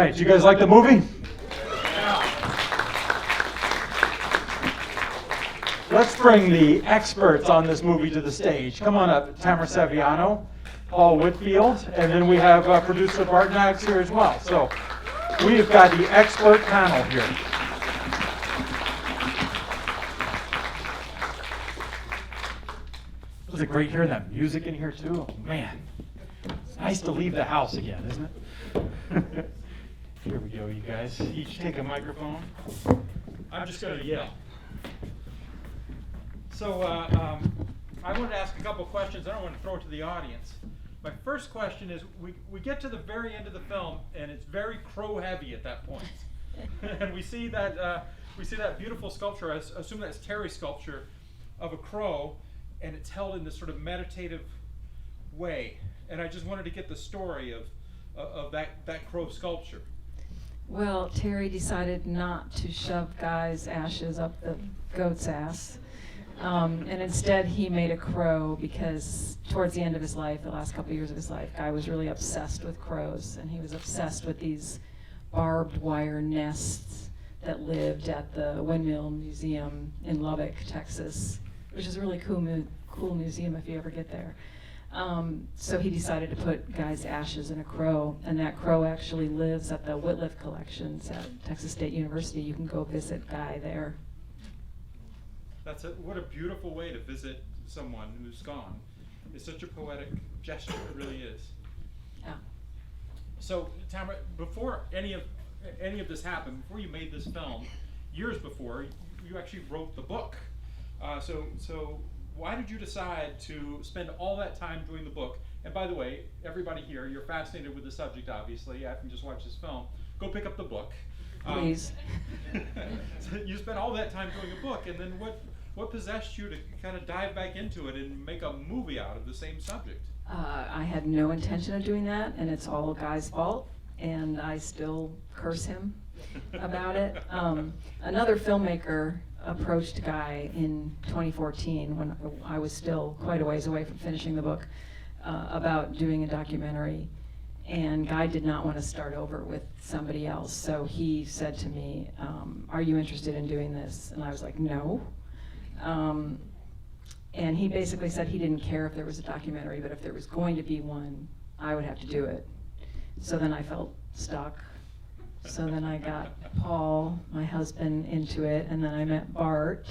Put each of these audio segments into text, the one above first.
right, you guys like the movie? Let's bring the experts on this movie to the stage. Come on up, Tamara Saviano Paul Whitfield, and then we have producer Bart Knaggs here as well. So we've got the expert panel here. Was it great hearing that music in here too? Oh, man, it's nice to leave the house again, isn't it? Here we go, you guys. Each take a microphone. I'm just going to yell. So I wanted to ask a couple of questions. I don't want to throw it to the audience. My first question is, we get to the very end of the film, and it's very crow-heavy at that point. And we see that beautiful sculpture. I assume that's Terry's sculpture of a crow, and it's held in this sort of meditative way. And I just wanted to get the story of that crow sculpture. Well, Terry decided not to shove Guy's ashes up the goat's ass. And instead he made a crow because towards the end of his life, the last couple of years of his life, Guy was really obsessed with crows, and he was obsessed with these barbed wire nests that lived at the Windmill Museum in Lubbock, Texas, which is a really cool museum if you ever get there. So he decided to put Guy's ashes in a crow, and that crow actually lives at the Whitliff Collections at Texas State University. You can go visit Guy there. What a beautiful way to visit someone who's gone. It's such a poetic gesture, it really is. Yeah. So, Tamara, before any of this happened, before you made this film, years before, you actually wrote the book. So why did you decide to spend all that time doing the book? And by the way, everybody here, you're fascinated with the subject, obviously. You haven't just watched this film. Go pick up the book. Please. So you spent all that time doing a book, and then what possessed you to kind of dive back into it and make a movie out of the same subject? I had no intention of doing that, and it's all Guy's fault, and I still curse him about it. Another filmmaker approached Guy in 2014 when I was still quite a ways away from finishing the book about doing a documentary, and Guy did not want to start over with somebody else, so he said to me, are you interested in doing this? And I was like, no. And he basically said he didn't care if there was a documentary, but if there was going to be one, I would have to do it. So then I felt stuck. So then I got Paul, my husband, into it, and then I met Bart,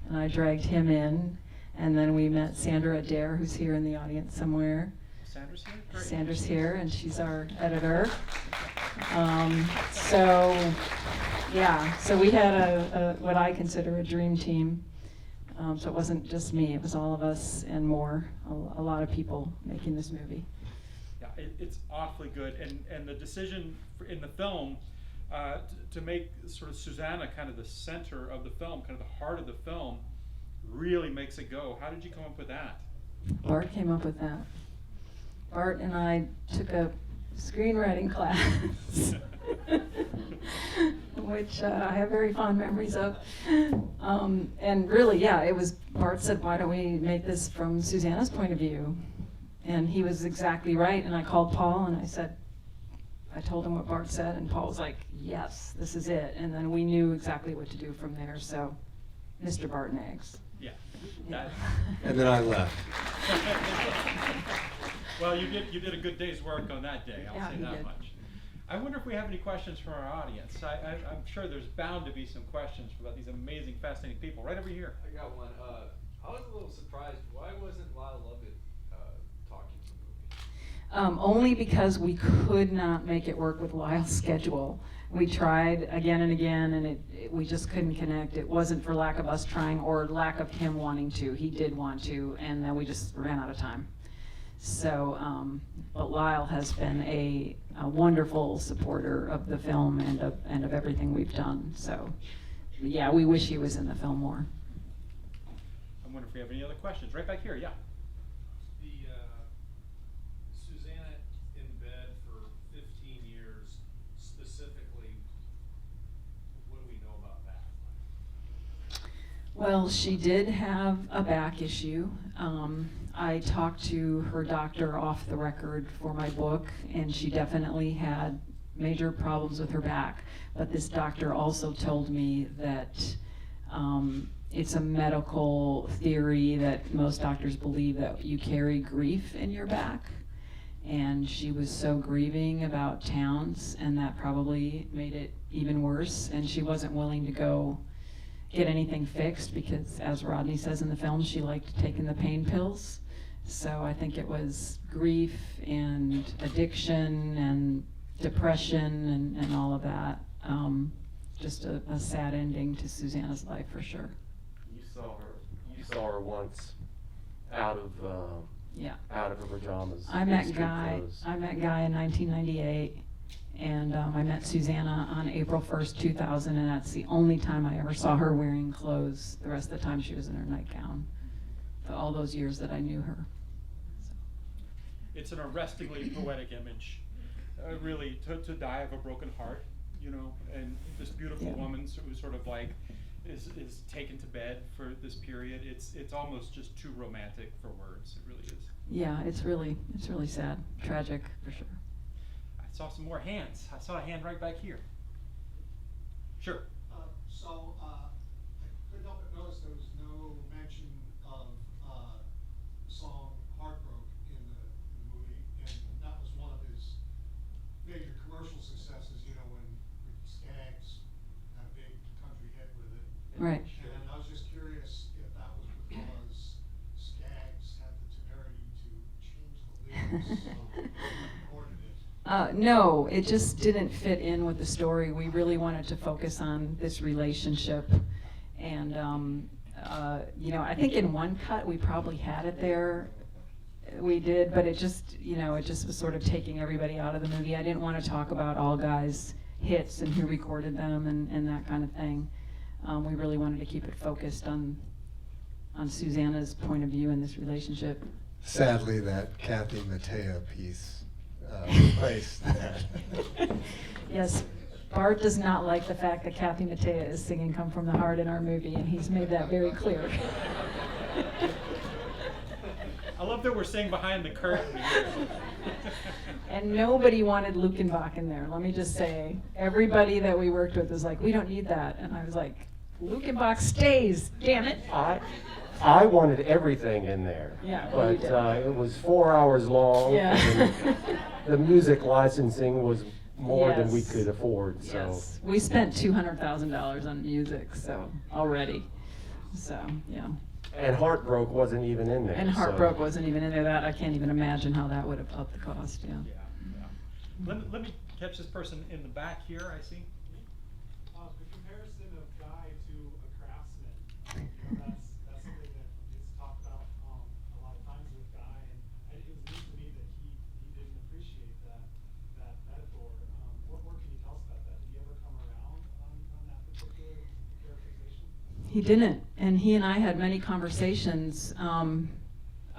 and I dragged him in, and then we met Sandra Adair, who's here in the audience somewhere. Sandra's here? Great. Sandra's here, and she's our editor. So we had a what I consider a dream team. So it wasn't just me, it was all of us and more, a lot of people making this movie. Yeah, it's awfully good, and the decision in the film to make sort of Susanna kind of the center of the film, kind of the heart of the film, really makes it go. How did you come up with that? Bart came up with that. Bart and I took a screenwriting class, which I have very fond memories of. And really, yeah, it was, Bart said, why don't we make this from Susanna's point of view? And he was exactly right, and I called Paul and I told him what Bart said, and Paul was like, yes, this is it. And then we knew exactly what to do from there, so Mr. Bart Knaggs. Yeah. And then I left. Well, you did a good day's work on that day, I'll say that did. much. I wonder if we have any questions from our audience. I'm sure there's bound to be some questions about these amazing, fascinating people. Right over here. I got one. I was a little surprised. Why wasn't Lyle Lovett talking to the movie? Only because we could not make it work with Lyle's schedule. We tried again and again, and we just couldn't connect. It wasn't for lack of us trying or lack of him wanting to. He did want to, and then we just ran out of time. So, but Lyle has been a wonderful supporter of the film and of everything we've done. So, yeah, we wish he was in the film more. I wonder if we have any other questions. Right back here, yeah. The Susanna in bed for 15 years, specifically, what do we know about that? Well, she did have a back issue. I talked to her doctor off the record for my book, and she definitely had major problems with her back. But this doctor also told me that it's a medical theory that most doctors believe that you carry grief in your back. And she was so grieving about Towns, and that probably made it even worse. And she wasn't willing to go get anything fixed because, as Rodney says in the film, she liked taking the pain pills. So I think it was grief and addiction and depression and all of that. Just a sad ending to Susanna's life for sure. You saw her once out of her pajamas. I met Guy in 1998, and I met Susanna on April 1st, 2000, and that's the only time I ever saw her wearing clothes. The rest of the time she was in her nightgown, for all those years that I knew her. So. It's an arrestingly poetic image, really, to die of a broken heart, you know, and this beautiful woman who sort of like is taken to bed for this period. It's almost just too romantic for words. It really is. Yeah, it's really sad, tragic for sure. I saw some more hands. I saw a hand right back here. Sure. I couldn't help but notice there was no mention of the song "Heartbroken" in the movie, and that was one of his major commercial successes. You know, when Skaggs had a big country hit with it. Right. And I was just curious if that was because Skaggs had the temerity to change the lyrics and recorded it. No, it just didn't fit in with the story. We really wanted to focus on this relationship. And, you know, I think in one cut we probably had it there. We did, but it just was sort of taking everybody out of the movie. I didn't want to talk about all Guy's hits and who recorded them and that kind of thing. We really wanted to keep it focused on Susanna's point of view in this relationship. Sadly, that Kathy Mattea piece replaced that. Yes, Bart does not like the fact that Kathy Mattea is singing "Come From the Heart" in our movie, and he's made that very clear. I love that we're seeing behind the curtain. And nobody wanted Lukenbach in there. Let me just say, everybody that we worked with was like, "We don't need that," and I was like, "Lukenbach stays, damn it!" I wanted everything in there. Yeah, well, but it was 4 hours long. Yeah. And the music licensing was more than we Yes. could afford. So. Yes, we spent $200,000 on music, so already. So yeah. And Heartbroken wasn't even in there. And Heartbroken wasn't even in there. That I can't even imagine how that would have upped the cost. Yeah. Yeah. Let me catch this person in the back here. I see. The comparison of Guy to a craftsman, you know, that's something that is talked about a lot of times with Guy, and it was neat to me that he didn't appreciate that metaphor. What more can you tell us about that? Did he ever come around on that particular characterization? He didn't, and he and I had many conversations.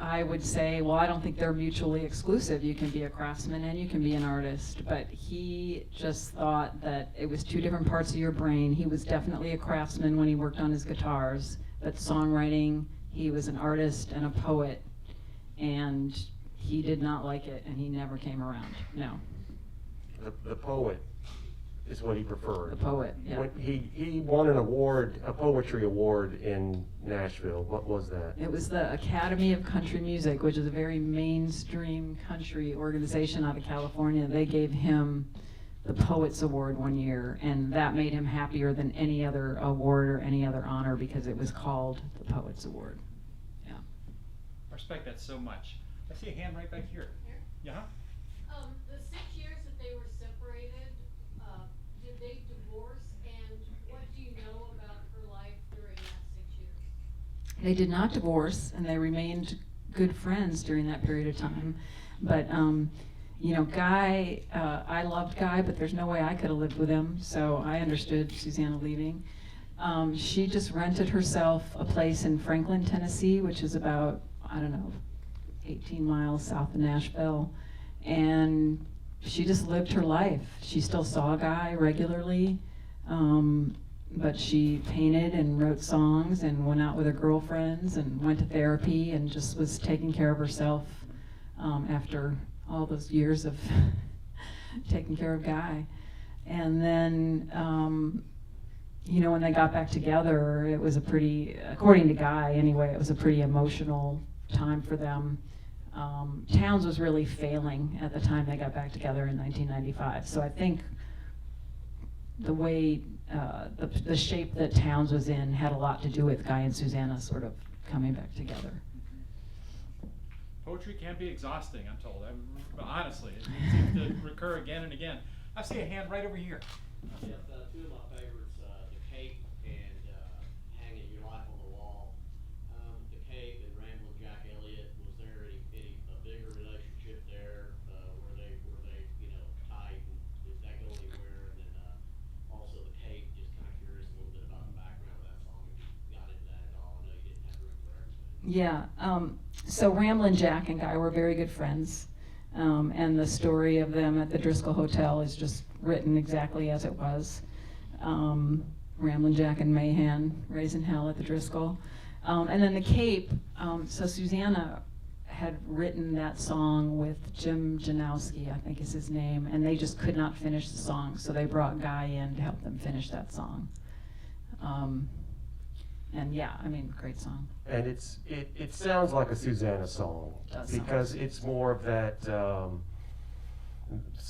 I would say, well, I don't think they're mutually exclusive. You can be a craftsman and you can be an artist, but he just thought that it was two different parts of your brain. He was definitely a craftsman when he worked on his guitars, but songwriting, he was an artist and a poet, and he did not like it, and he never came around. No. The poet is what he preferred. The poet, yeah. When he won an award, a poetry award in Nashville. What was that? It was the Academy of Country Music, which is a very mainstream country organization out of California. They gave him the Poets Award one year, and that made him happier than any other award or any other honor because it was called the Poets Award. Yeah. I respect that so much. I see a hand right back here. Yeah. The 6 years that they were separated, did they divorce, and what do you know about her life during that 6 years? They did not divorce, and they remained good friends during that period of time. But, you know, Guy, I loved Guy, but there's no way I could have lived with him, so I understood Susanna leaving. She just rented herself a place in Franklin, Tennessee, which is about, 18 miles south of Nashville, and she just lived her life. She still saw Guy regularly, but she painted and wrote songs and went out with her girlfriends and went to therapy and just was taking care of herself after all those years of taking care of Guy. And then, you know, when they got back together, it was a pretty, according to Guy anyway, it was a pretty emotional time for them. Towns was really failing at the time they got back together in 1995. So I think the way, the shape that Towns was in had a lot to do with Guy and Susanna sort of coming back together. Poetry can be exhausting, I'm told. Honestly, it seems to recur again and again. I see a hand right over here. Yeah, two of my favorites, The Cape and Hanging Your Life on the Wall. The Cape and Ramblin' Jack Elliott, was there a bigger relationship there? Were they tight? And did that go anywhere? And then also The Cape, just kind of curious a little bit about the background of that song, if you got into that at all. I know you didn't have room for everything. Yeah, so Ramblin' Jack and Guy were very good friends. And the story of them at the Driscoll Hotel is just written exactly as it was. Ramblin' Jack and Mahan raising hell at the Driscoll. And then The Cape, so Susanna had written that song with Jim Janowski, I think is his name, and they just could not finish the song, so they brought Guy in to help them finish that song. And yeah, I mean, great song. And it sounds like a Susanna song Does because sound. it's more of that.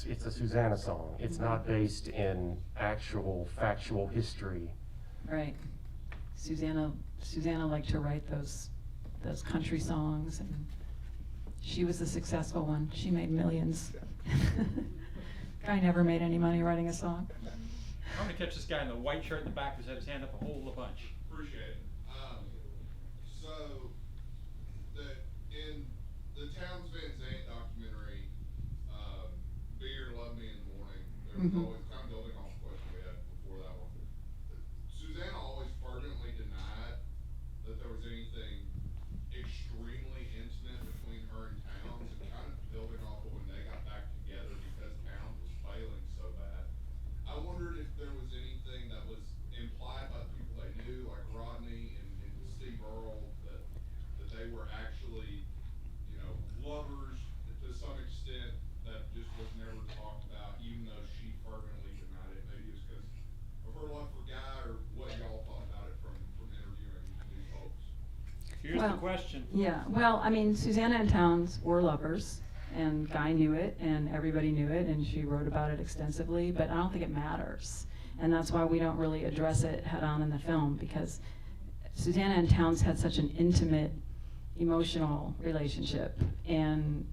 It's a Susanna song. It's not based in actual factual history. Right. Susanna liked to write those country songs, and she was the successful one. She made millions. Guy never made any money writing a song. I'm gonna catch this guy in the white shirt in the back who's had his hand up a whole bunch. Appreciate it. So, in the Towns Van Zandt documentary, Be Here to Love Me in the Morning, there was always kind of building off the question we had before that one. Susanna always fervently denied that there was anything extremely intimate between her and Towns, and kind of building off of when they got back together because Towns was failing so bad. I wondered if there was anything that was implied by the people they knew, like Rodney and Steve Earle, that they were actually, lovers to some extent, that just was never talked about, even though she fervently denied it. Maybe it's because of her love for Guy, or what y'all thought about it from interviewing these folks. Here's the question. Yeah, well, I mean, Susanna and Towns were lovers, and Guy knew it, and everybody knew it, and she wrote about it extensively, but I don't think it matters. And that's why we don't really address it head on in the film, because Susanna and Towns had such an intimate, emotional relationship, and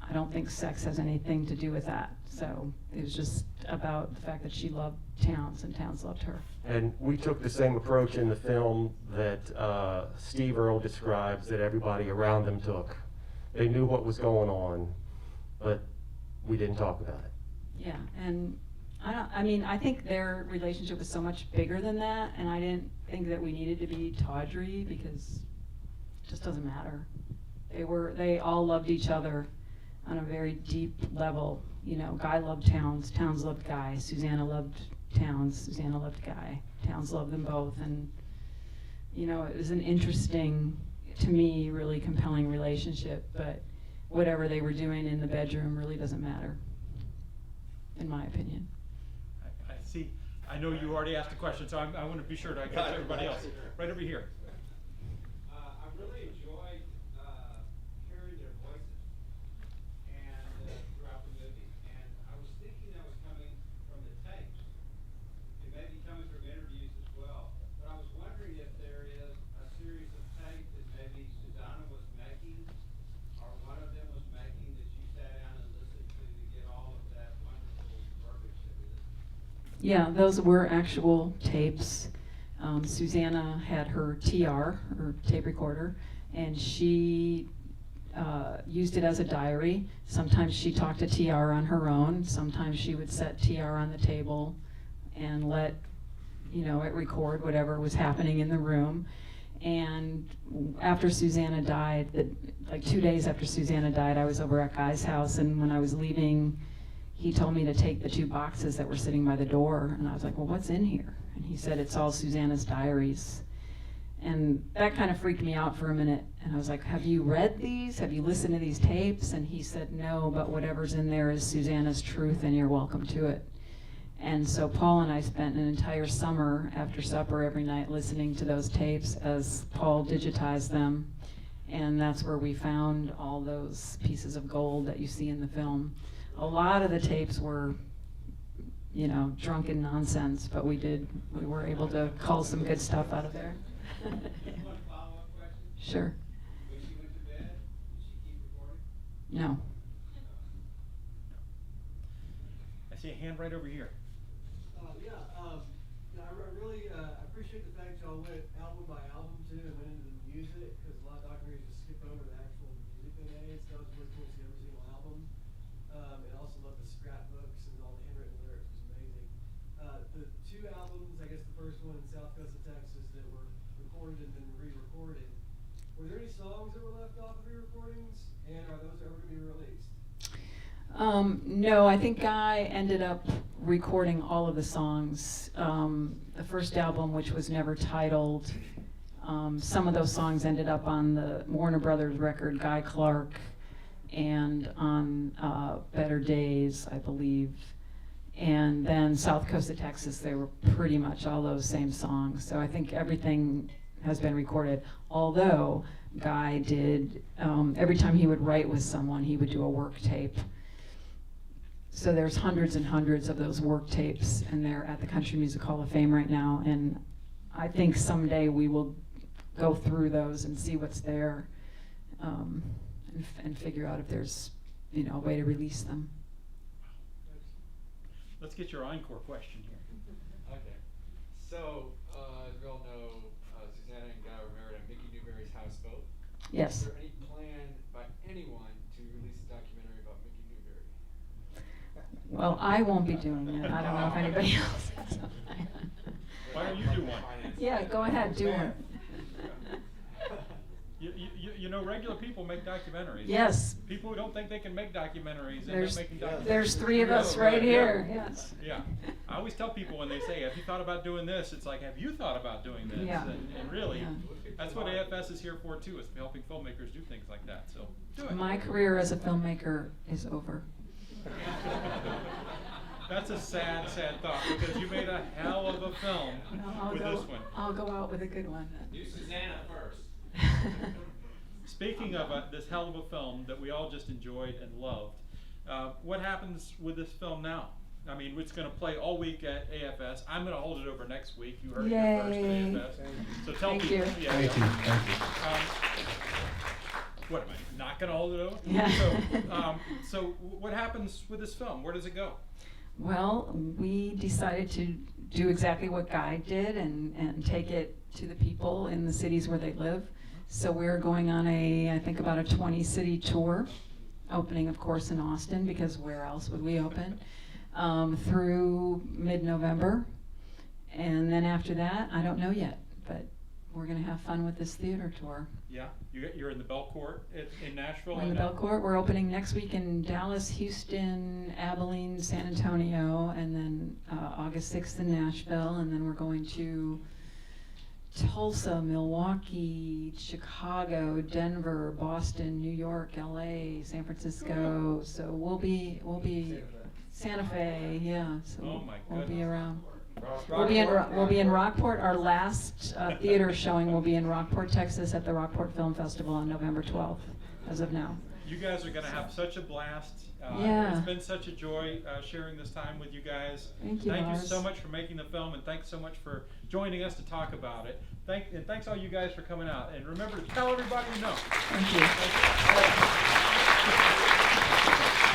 I don't think sex has anything to do with that. So it was just about the fact that she loved Towns and Towns loved her. And we took the same approach in the film that Steve Earle describes that everybody around them took. They knew what was going on, but we didn't talk about it. Yeah, and I think their relationship was so much bigger than that, and I didn't think that we needed to be tawdry because it just doesn't matter. They all loved each other on a very deep level. Guy loved Towns, Towns loved Guy, Susanna loved Towns, Susanna loved Guy, Towns loved them both, and it was an interesting, to me, really compelling relationship, but whatever they were doing in the bedroom really doesn't matter, in my opinion. I see. I know you already asked a question, so I want to be sure to catch everybody else. Right over here. I really enjoyed hearing their voices and throughout the movie. And I was thinking that was coming from the tapes. It may be coming from interviews as well. But I was wondering if there is a series of tapes that maybe Susanna was making, or one of them was making, that you sat down and listened to get all of that wonderful verbiage that we listened to. Yeah, those were actual tapes. Susanna had her TR, her tape recorder, and she used it as a diary. Sometimes she talked to TR on her own. Sometimes she would set TR on the table and let it record whatever was happening in the room. And after Susanna died, like 2 days after Susanna died, I was over at Guy's house, and when I was leaving, he told me to take the 2 boxes that were sitting by the door, and I was like, well, what's in here? And he said, it's all Susanna's diaries. And that kind of freaked me out for a minute, and I was like, have you read these? Have you listened to these tapes? And he said, no, but whatever's in there is Susanna's truth, and you're welcome to it. And so Paul and I spent an entire summer after supper every night listening to those tapes as Paul digitized them. And that's where we found all those pieces of gold that you see in the film. A lot of the tapes were, you know, drunken nonsense, but we were able to cull some good stuff out of there. One follow-up question? Sure. When she went to bed, did she keep recording? No. I see a hand right over here. I really appreciate the fact y'all went album by album too and went into the music, because a lot of documentaries just skip over the actual music they made, so that was really cool to see every single album. And I also love the scrapbooks and all the handwritten lyrics, it was amazing. The two albums, I guess the first one in South Coast of Texas that were recorded and then re-recorded, were there any songs that were left off of re-recordings, and are those ever going to be released? No, I think Guy ended up recording all of the songs. The first album, which was never titled, some of those songs ended up on the Warner Brothers record, Guy Clark, and on Better Days, I believe. And then South Coast of Texas, they were pretty much all those same songs. So I think everything has been recorded, although Guy did, every time he would write with someone, he would do a work tape. So there's hundreds and hundreds of those work tapes, and they're at the Country Music Hall of Fame right now. And I think someday we will go through those and see what's there, and figure out if there's, you know, a way to release them. Let's get your encore question here. Okay. So, as we all know, Susanna and Guy were married on Mickey Newberry's houseboat. Yes. Is there any plan by anyone to release a documentary about Mickey Newberry? Well, I won't be doing it. I don't know if anybody else is. Why don't you do one? Yeah, go ahead, do one. You know, regular people make documentaries. Yes. People who don't think they can make documentaries end There's, up making documentaries. there's three of us right here, yes. Yeah. I always tell people when they say, have you thought about doing this? It's like, have you thought about doing this? Yeah. And really, Yeah. that's what AFS is here for too, is helping filmmakers do things like that. So do it. My career as a filmmaker is over. That's a sad, sad thought, because you made a hell of a film with this one. I'll go out with a good one. Do Susanna first. Speaking of this hell of a film that we all just enjoyed and loved, what happens with this film now? I mean, it's going to play all week at AFS. I'm going to hold it over next week. You heard it here first at Yay. AFS. So tell Thank people. you. Yeah, Thank you, thank you. What am I not going to hold it over? Yeah. So what happens with this film? Where does it go? Well, we decided to do exactly what Guy did and take it to the people in the cities where they live. So we're going on I think about a 20-city tour, opening, of course, in Austin, because where else would we open, through mid-November. And then after that, I don't know yet, but we're going to have fun with this theater tour. Yeah, you're in the Belcourt in Nashville. We're in the Belcourt. We're opening next week in Dallas, Houston, Abilene, San Antonio, and then August 6th in Nashville, and then we're going to Tulsa, Milwaukee, Chicago, Denver, Boston, New York, LA, San Francisco. So we'll be Santa Fe, yeah. So Oh my we'll be goodness. around. We'll be in Rockport. Our last theater showing will be in Rockport, Texas, at the Rockport Film Festival on November 12th, as of now. You guys are going to have such a blast. Yeah. It's been such a joy sharing this time with you guys. Thank you, Thank you Lars. so much for making the film, and thanks so much for joining us to talk about it. And thanks all you guys for coming out. And remember to tell everybody you know. Thank you. Thank you.